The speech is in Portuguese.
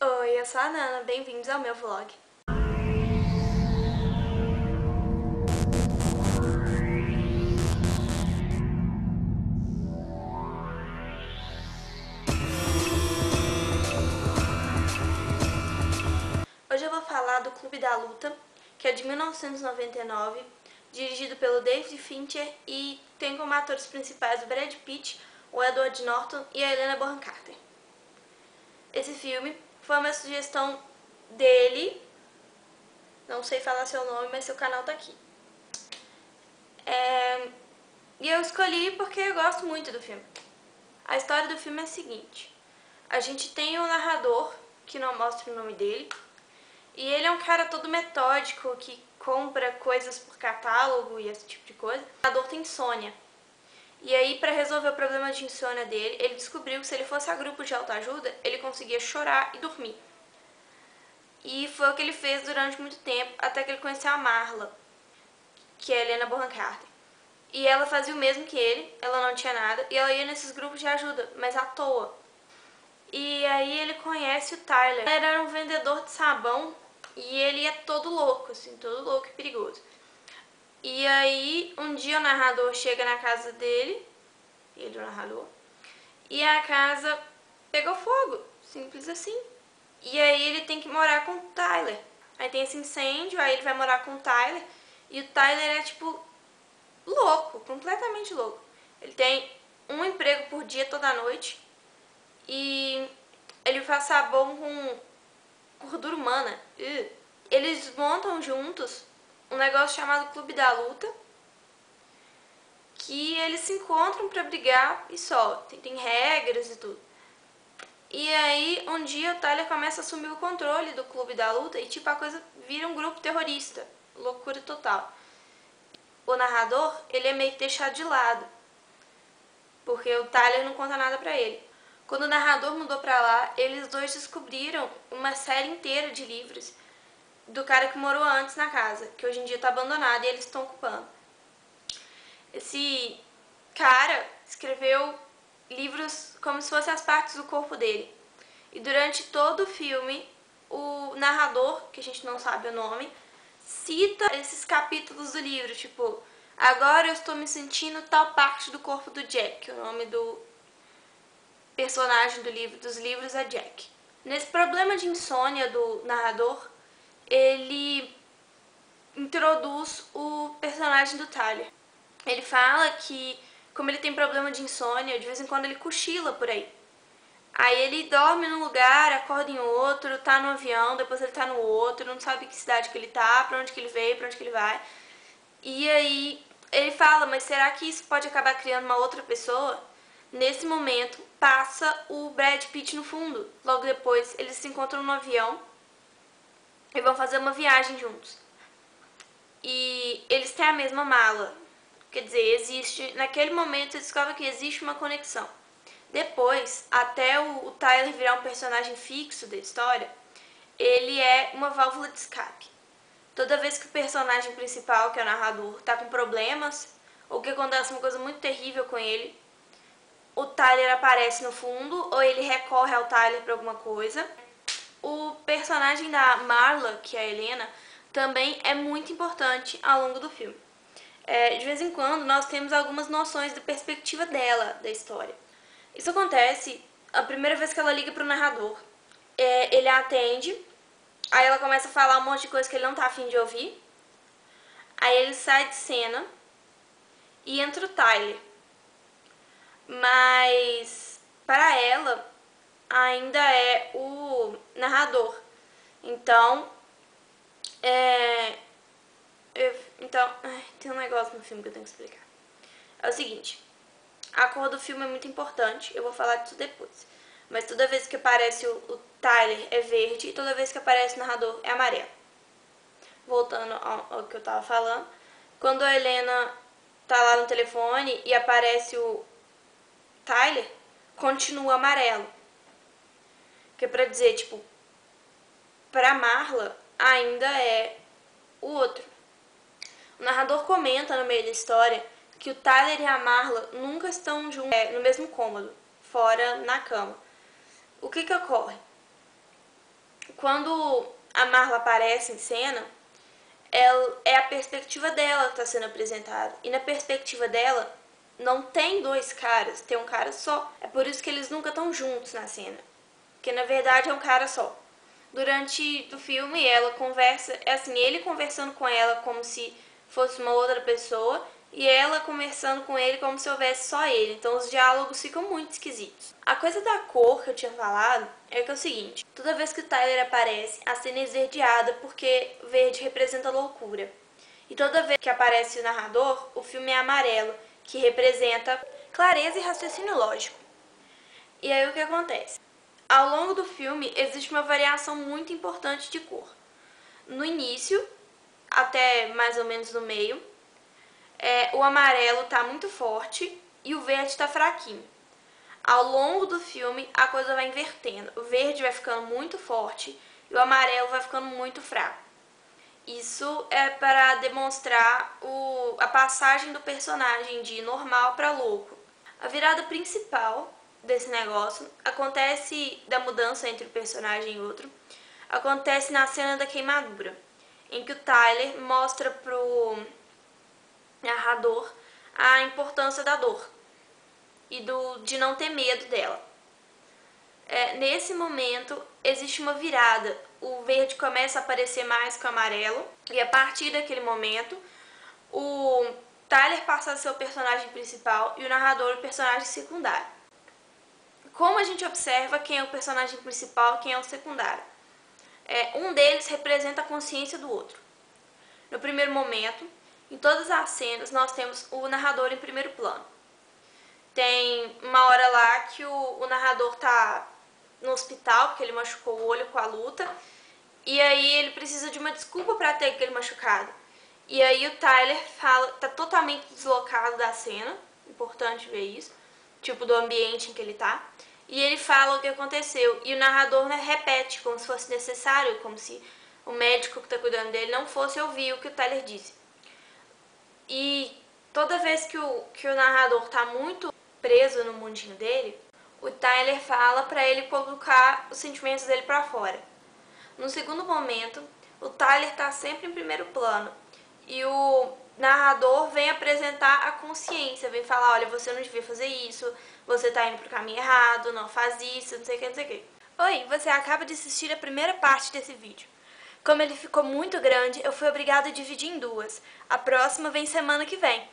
Oi, eu sou a Nana, bem-vindos ao meu vlog. Hoje eu vou falar do Clube da Luta, que é de 1999, dirigido pelo David Fincher e tem como atores principais o Brad Pitt, o Edward Norton e a Helena Bonham Carter. Esse filme foi uma sugestão dele, não sei falar seu nome, mas seu canal tá aqui. E eu escolhi porque eu gosto muito do filme. A história do filme é a seguinte: a gente tem um narrador, que não mostra o nome dele, e ele é um cara todo metódico, que compra coisas por catálogo e esse tipo de coisa. O narrador tem insônia. E aí, para resolver o problema de insônia dele, ele descobriu que se ele fosse a grupo de autoajuda, ele conseguia chorar e dormir. E foi o que ele fez durante muito tempo, até que ele conheceu a Marla, que é a Helena Bonham Carter. E ela fazia o mesmo que ele, ela não tinha nada, e ela ia nesses grupos de ajuda, mas à toa. E aí ele conhece o Tyler. Ele era um vendedor de sabão e ele é todo louco, assim, todo louco e perigoso. E aí um dia o narrador chega na casa dele, ele, o narrador, e a casa pegou fogo, simples assim. E aí ele tem que morar com o Tyler. Aí tem esse incêndio, aí ele vai morar com o Tyler, e o Tyler é tipo louco, completamente louco. Ele tem um emprego por dia toda noite e ele faz sabão com gordura humana. Eles montam juntos um negócio chamado Clube da Luta, que eles se encontram pra brigar e só. Tem regras e tudo. E aí, um dia o Tyler começa a assumir o controle do Clube da Luta e tipo, a coisa vira um grupo terrorista. Loucura total. O narrador, ele é meio que deixado de lado, porque o Tyler não conta nada pra ele. Quando o narrador mudou pra lá, eles dois descobriram uma série inteira de livros do cara que morou antes na casa, que hoje em dia tá abandonado e eles estão ocupando. Esse cara escreveu livros como se fossem as partes do corpo dele. E durante todo o filme, o narrador, que a gente não sabe o nome, cita esses capítulos do livro, tipo, agora eu estou me sentindo tal parte do corpo do Jack. O nome do personagem dos livros é Jack. Nesse problema de insônia do narrador, ele introduz o personagem do Tyler. Ele fala que, como ele tem problema de insônia, de vez em quando ele cochila por aí. Aí ele dorme num lugar, acorda em outro, tá no avião, depois ele tá no outro, não sabe que cidade que ele tá, pra onde que ele veio, pra onde que ele vai. E aí ele fala, mas será que isso pode acabar criando uma outra pessoa? Nesse momento, passa o Brad Pitt no fundo. Logo depois, eles se encontram no avião e vão fazer uma viagem juntos. E eles têm a mesma mala. Quer dizer, existe... Naquele momento, você descobre que existe uma conexão. Depois, até o Tyler virar um personagem fixo da história, ele é uma válvula de escape. Toda vez que o personagem principal, que é o narrador, tá com problemas, ou que acontece uma coisa muito terrível com ele, o Tyler aparece no fundo, ou ele recorre ao Tyler pra alguma coisa. O personagem da Marla, que é a Helena, também é muito importante ao longo do filme. De vez em quando, nós temos algumas noções da perspectiva dela, da história. Isso acontece a primeira vez que ela liga pro narrador. Ele a atende, aí ela começa a falar um monte de coisa que ele não tá afim de ouvir. Aí ele sai de cena e entra o Tyler. Mas para ela ainda é o narrador. Então, tem um negócio no filme que eu tenho que explicar. É o seguinte, a cor do filme é muito importante, eu vou falar disso depois. Mas toda vez que aparece o Tyler é verde e toda vez que aparece o narrador é amarelo. Voltando ao que eu tava falando, quando a Helena tá lá no telefone e aparece o Tyler, continua amarelo. Que é pra dizer, tipo, pra Marla ainda é o outro. O narrador comenta no meio da história que o Tyler e a Marla nunca estão juntos no mesmo cômodo, fora na cama. O que ocorre? quando a Marla aparece em cena, é a perspectiva dela que está sendo apresentada. E na perspectiva dela, não tem dois caras, tem um cara só. É por isso que eles nunca estão juntos na cena. Porque na verdade é um cara só. Durante o filme, ela conversa, é assim, ele conversando com ela como se fosse uma outra pessoa, e ela conversando com ele como se houvesse só ele. Então os diálogos ficam muito esquisitos. A coisa da cor que eu tinha falado é que é o seguinte: toda vez que o Tyler aparece, a cena é esverdeada porque verde representa loucura. E toda vez que aparece o narrador, o filme é amarelo, que representa clareza e raciocínio lógico. E aí o que acontece? Ao longo do filme existe uma variação muito importante de cor. No início, até mais ou menos no meio, o amarelo está muito forte e o verde está fraquinho. Ao longo do filme, a coisa vai invertendo. O verde vai ficando muito forte e o amarelo vai ficando muito fraco. Isso é para demonstrar a passagem do personagem de normal para louco. A virada principal desse negócio acontece, da mudança entre um personagem e outro, acontece na cena da queimadura, em que o Tyler mostra pro narrador a importância da dor e de não ter medo dela. Nesse momento existe uma virada, o verde começa a aparecer mais que o amarelo, e a partir daquele momento o Tyler passa a ser o personagem principal e o narrador o personagem secundário. Como a gente observa quem é o personagem principal e quem é o secundário? Um deles representa a consciência do outro. No primeiro momento, em todas as cenas, nós temos o narrador em primeiro plano. Tem uma hora lá que o narrador tá no hospital porque ele machucou o olho com a luta, e aí ele precisa de uma desculpa para ter aquele machucado. E aí o Tyler tá totalmente deslocado da cena, importante ver isso, tipo do ambiente em que ele tá, e ele fala o que aconteceu, e o narrador repete como se fosse necessário, como se o médico que tá cuidando dele não fosse ouvir o que o Tyler disse. E toda vez que o narrador tá muito preso no mundinho dele, o Tyler fala para ele colocar os sentimentos dele para fora. No segundo momento, o Tyler está sempre em primeiro plano e o narrador vem apresentar a consciência, vem falar: olha, você não devia fazer isso, você está indo pro caminho errado, não faz isso, não sei o que, não sei o que. Oi, você acaba de assistir a primeira parte desse vídeo. Como ele ficou muito grande, eu fui obrigada a dividir em duas. A próxima vem semana que vem.